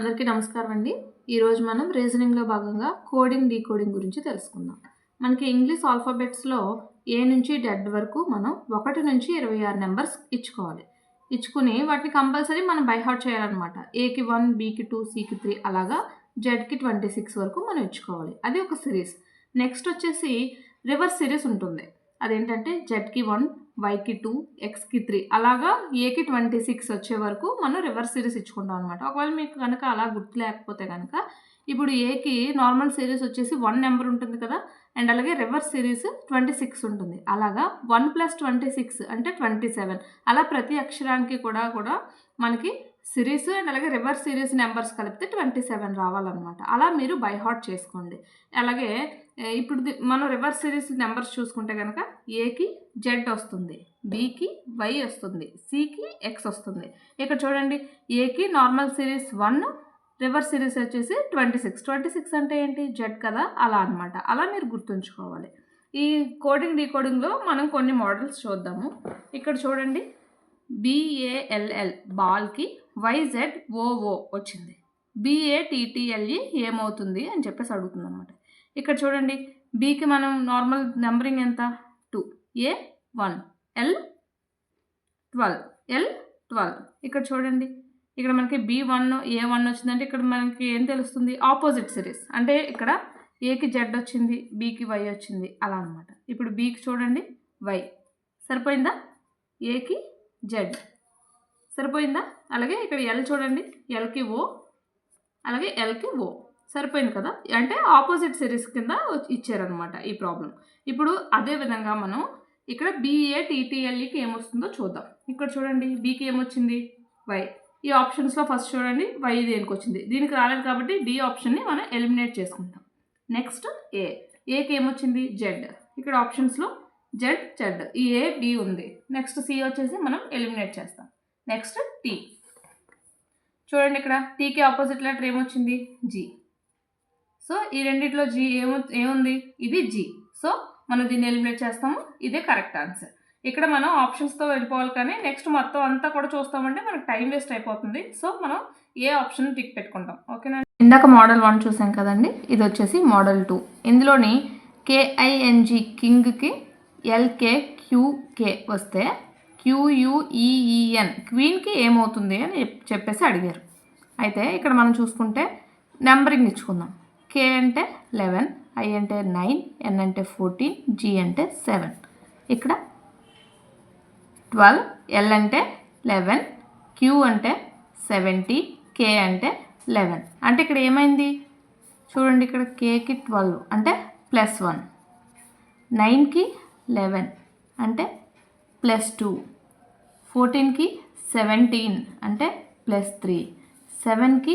అందరికీ నమస్కారం అండి. ఈరోజు మనం రీజనింగ్లో భాగంగా కోడింగ్ డీకోడింగ్ గురించి తెలుసుకుందాం. మనకి ఇంగ్లీష్ ఆల్ఫాబెట్స్లో ఏ నుంచి జెడ్ వరకు మనం 1 నుంచి 26 నెంబర్స్ ఇచ్చుకుని వాటిని కంపల్సరీ మనం బై హార్ట్ చేయాలన్నమాట. ఏకి 1, బీకి 2, సికి 3 అలాగా జెడ్కి 26 వరకు మనం ఇచ్చుకోవాలి. అది ఒక సిరీస్. నెక్స్ట్ వచ్చేసి రివర్స్ సిరీస్ ఉంటుంది. అదేంటంటే జెడ్కి 1, వైకి 2, ఎక్స్కి 3 అలాగా ఏకి 26 వచ్చే వరకు మనం రివర్స్ సిరీస్ ఇచ్చుకుంటాం అనమాట. ఒకవేళ మీకు కనుక అలా గుర్తు లేకపోతే కనుక ఇప్పుడు ఏకి నార్మల్ సిరీస్ వచ్చేసి 1 నెంబర్ ఉంటుంది కదా, అండ్ అలాగే రివర్స్ సిరీస్ 26 ఉంటుంది. అలాగా 1 + 26 అంటే 27. అలా ప్రతి అక్షరానికి కూడా మనకి సిరీస్ అండ్ అలాగే రివర్స్ సిరీస్ నెంబర్స్ కలిపితే 27 రావాలన్నమాట. అలా మీరు బై హార్ట్ చేసుకోండి. అలాగే ఇప్పుడు మనం రివర్స్ సిరీస్ నెంబర్స్ చూసుకుంటే కనుక ఏకి జెడ్ వస్తుంది, బీకి వై వస్తుంది, సికి ఎక్స్ వస్తుంది. ఇక్కడ చూడండి, ఏకి నార్మల్ సిరీస్ 1, రివర్స్ సిరీస్ వచ్చేసి 26 అంటే ఏంటి, జెడ్ కదా, అలా అనమాట. అలా మీరు గుర్తుంచుకోవాలి. ఈ కోడింగ్ డీకోడింగ్లో మనం కొన్ని మోడల్స్ చూద్దాము. ఇక్కడ చూడండి, BALL బాల్కి YZOO వచ్చింది. BATTLE ఏమవుతుంది అని చెప్పేసి అడుగుతుంది అనమాట. ఇక్కడ చూడండి, బీకి మనం నార్మల్ నెంబరింగ్ ఎంత, 2, A 1, L 12, L 12. ఇక్కడ చూడండి, ఇక్కడ మనకి B1 A1 వచ్చిందంటే ఇక్కడ మనకి ఏం తెలుస్తుంది, ఆపోజిట్ సిరీస్. అంటే ఇక్కడ ఏకి జెడ్ వచ్చింది, బీకి వై వచ్చింది, అలా అనమాట. ఇప్పుడు బీకి చూడండి వై, సరిపోయిందా, ఏకి జెడ్ సరిపోయిందా. అలాగే ఇక్కడ ఎల్ చూడండి, ఎల్కి ఓ, అలాగే ఎల్కి ఓ, సరిపోయింది కదా. అంటే ఆపోజిట్ సిరీస్ కింద ఇచ్చారనమాట ఈ ప్రాబ్లం. ఇప్పుడు అదే విధంగా మనం ఇక్కడ BATTLEకి ఏమొస్తుందో చూద్దాం. ఇక్కడ చూడండి, బీకి ఏమొచ్చింది, వై. ఈ ఆప్షన్స్లో ఫస్ట్ చూడండి, వై దేనికి వచ్చింది, దీనికి రాలేదు కాబట్టి డి ఆప్షన్ని మనం ఎలిమినేట్ చేసుకుంటాం. నెక్స్ట్ ఏకి ఏమొచ్చింది, జెడ్. ఇక్కడ ఆప్షన్స్లో జెడ్, ఈ ఏ బి ఉంది. నెక్స్ట్ సి వచ్చేసి మనం ఎలిమినేట్ చేస్తాం. నెక్స్ట్ టీ చూడండి, ఇక్కడ టీకి ఆపోజిట్ లెటర్ ఏమొచ్చింది, జీ. సో ఈ రెండిట్లో జీ ఏముంది, ఇది జీ. సో మనం దీన్ని ఎలిమినేట్ చేస్తాము. ఇదే కరెక్ట్ ఆన్సర్. ఇక్కడ మనం ఆప్షన్స్తో వెళ్ళిపోవాలి, కానీ నెక్స్ట్ మొత్తం అంతా కూడా చూస్తామంటే మనకు టైం వేస్ట్ అయిపోతుంది. సో మనం ఏ ఆప్షన్ టిక్ పెట్టుకుంటాం. ఓకేనా. ఇందాక మోడల్ 1 చూసాం కదండి, ఇది వచ్చేసి మోడల్ 2. ఇందులోని KING కింగ్కి LKQK వస్తే QUEEN క్వీన్కి ఏమవుతుంది అని చెప్పేసి అడిగారు. అయితే ఇక్కడ మనం చూసుకుంటే నెంబరింగ్ ఇచ్చుకుందాం. K అంటే 11, I అంటే 9, N అంటే 14, G అంటే 7. ఇక్కడ 12, L అంటే 11, Q అంటే 70, K అంటే 11. అంటే ఇక్కడ ఏమైంది చూడండి, ఇక్కడ Kకి 12 అంటే +1, 9కి 11 అంటే +2, 14కి 17 అంటే +3, 7కి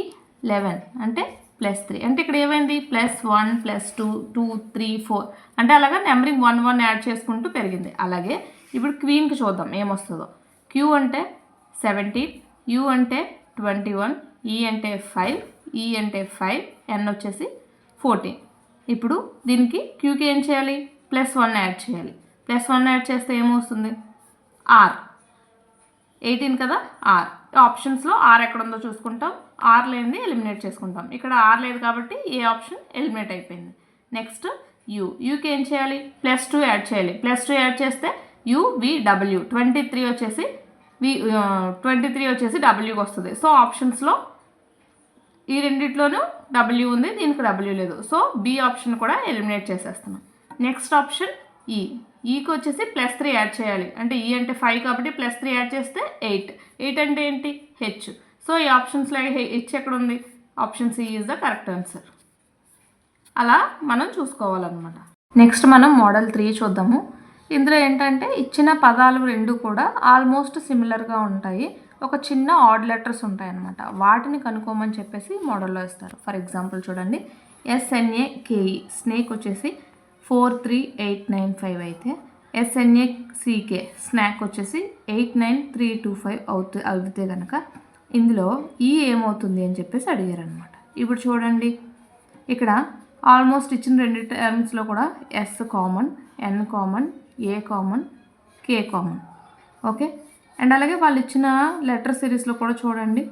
11 అంటే +3. అంటే ఇక్కడ ఏమైంది, +1, +2, 2, 3, 4 అంటే అలాగా నెంబరింగ్ 1, 1 యాడ్ చేసుకుంటూ పెరిగింది. అలాగే ఇప్పుడు క్వీన్కి చూద్దాం ఏమొస్తుందో. Q అంటే 17, U అంటే 21, E అంటే 5, E అంటే 5, N వచ్చేసి 14. ఇప్పుడు దీనికి Qకి ఏం చేయాలి, +1 యాడ్ చేయాలి. +1 యాడ్ చేస్తే ఏమొస్తుంది, R 18 కదా, R. ఆప్షన్స్లో R ఎక్కడ ఉందో చూసుకుంటాం. R లేనిది ఎలిమినేట్ చేసుకుంటాం. ఇక్కడ R లేదు కాబట్టి ఏ ఆప్షన్ ఎలిమినేట్ అయిపోయింది. నెక్స్ట్ యూకి ఏం చేయాలి, +2 యాడ్ చేయాలి. +2 యాడ్ చేస్తే UVW 23 వచ్చేసి 23 వచ్చేసి Wకి వస్తుంది. సో ఆప్షన్స్లో ఈ రెండిట్లోనూ W ఉంది, దీనికి W లేదు. సో బి ఆప్షన్ కూడా ఎలిమినేట్ చేసేస్తున్నాం. నెక్స్ట్ ఆప్షన్ ఈకి వచ్చేసి +3 యాడ్ చేయాలి. అంటే ఈ అంటే 5 కాబట్టి +3 యాడ్ చేస్తే 8 అంటే ఏంటి, హెచ్. సో ఈ ఆప్షన్స్లో హెచ్ ఎక్కడ ఉంది, option C is the correct answer. అలా మనం చూసుకోవాలన్నమాట. నెక్స్ట్ మనం మోడల్ 3 చూద్దాము. ఇందులో ఏంటంటే ఇచ్చిన పదాలు రెండు కూడా ఆల్మోస్ట్ సిమిలర్గా ఉంటాయి. ఒక చిన్న ఆడ్ లెటర్స్ ఉంటాయన్నమాట. వాటిని కనుక్కోమని చెప్పేసి మోడల్లో ఇస్తారు. ఫర్ ఎగ్జాంపుల్ చూడండి, SNAKE స్నేక్ వచ్చేసి 43895 అయితే SNACK స్నాక్ వచ్చేసి 89325 అవుతే కనుక ఇందులో ఈ ఏమవుతుంది అని చెప్పేసి అడిగారు అనమాట. ఇప్పుడు చూడండి, ఇక్కడ ఆల్మోస్ట్ ఇచ్చిన రెండు టర్మ్స్లో కూడా S common, N common, A common, K common. Okay. And అలాగే వాళ్ళు ఇచ్చిన లెటర్ సిరీస్లో కూడా చూడండి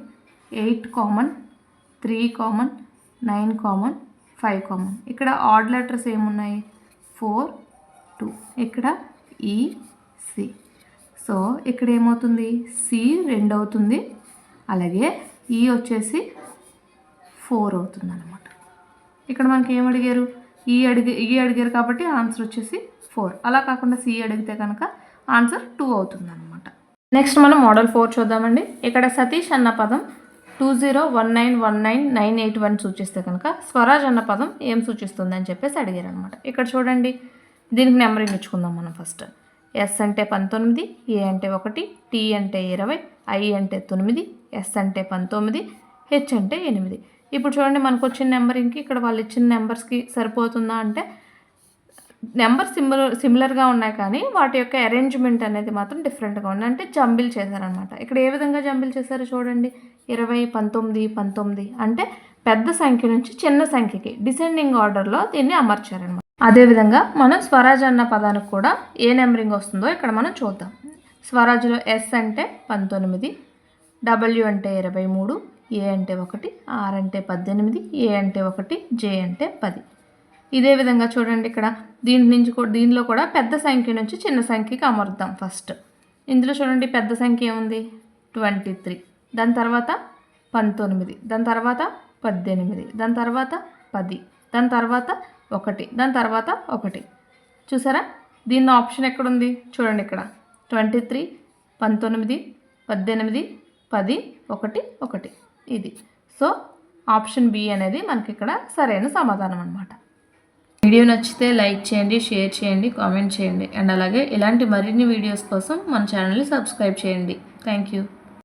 8 కామన్, 3 కామన్, 9 కామన్, 5 కామన్. ఇక్కడ ఆడ్ లెటర్స్ ఏమున్నాయి? 4, 2. ఇక్కడ ఈ, సి. సో ఇక్కడ ఏమవుతుంది? సి 2 అవుతుంది, అలాగే ఈ వచ్చేసి 4 అవుతుంది అనమాట. ఇక్కడ మనకి ఏం అడిగారు? ఈ అడిగారు కాబట్టి ఆన్సర్ వచ్చేసి 4. అలా కాకుండా సి అడిగితే కనుక ఆన్సర్ 2 అవుతుంది అనమాట. నెక్స్ట్ మనం మోడల్ 4 చూద్దామండి. ఇక్కడ సతీష్ అన్న పదం 20191998 సూచిస్తే కనుక స్వరాజ్ అన్న పదం ఏం సూచిస్తుంది అని చెప్పేసి అడిగారు అనమాట. ఇక్కడ చూడండి, దీనికి నెంబరింగ్ ఇచ్చుకుందాం మనం ఫస్ట్. ఎస్ అంటే 19, ఏ అంటే 1, టీ అంటే 20, ఐ అంటే 9, ఎస్ అంటే 19, హెచ్ అంటే 8. ఇప్పుడు చూడండి, మనకు వచ్చిన నెంబరింగ్కి ఇక్కడ వాళ్ళు ఇచ్చిన నెంబర్స్కి సరిపోతుందా అంటే నెంబర్ సిమిలర్గా ఉన్నాయి, కానీ వాటి యొక్క అరేంజ్మెంట్ అనేది మాత్రం డిఫరెంట్గా ఉంది. అంటే జంబిల్ చేశారనమాట. ఇక్కడ ఏ విధంగా జంబిల్ చేశారో చూడండి. 20, 19, 19 అంటే పెద్ద సంఖ్య నుంచి చిన్న సంఖ్యకి డిసెండింగ్ ఆర్డర్లో దీన్ని అమర్చారనమాట. అదేవిధంగా మనం స్వరాజ్ అన్న పదానికి కూడా ఏ నెంబరింగ్ వస్తుందో ఇక్కడ మనం చూద్దాం. స్వరాజ్లో ఎస్ అంటే 19, డబ్ల్యూ అంటే 23, ఏ అంటే 1, ఆర్ అంటే 18, ఏ అంటే 1, జే అంటే 10. ఇదే విధంగా చూడండి, ఇక్కడ దీనిలో కూడా పెద్ద సంఖ్య నుంచి చిన్న సంఖ్యకి అమరుద్దాం ఫస్ట్. ఇందులో చూడండి, పెద్ద సంఖ్య ఏముంది? 23, దాని తర్వాత 19, దాని తర్వాత 18, దాని తర్వాత 10, దాని తర్వాత 1, దాని తర్వాత 1. చూసారా? దీని ఆప్షన్ ఎక్కడుంది? చూడండి, ఇక్కడ 23, 19, 18, 10, 1, 1 ఇది. సో ఆప్షన్ బి అనేది మనకి ఇక్కడ సరైన సమాధానం అన్నమాట. వీడియో నచ్చితే లైక్ చేయండి, షేర్ చేయండి, కామెంట్ చేయండి, అండ్ అలాగే ఇలాంటి మరిన్ని వీడియోస్ కోసం మన ఛానల్ని సబ్స్క్రైబ్ చేయండి. Thank you.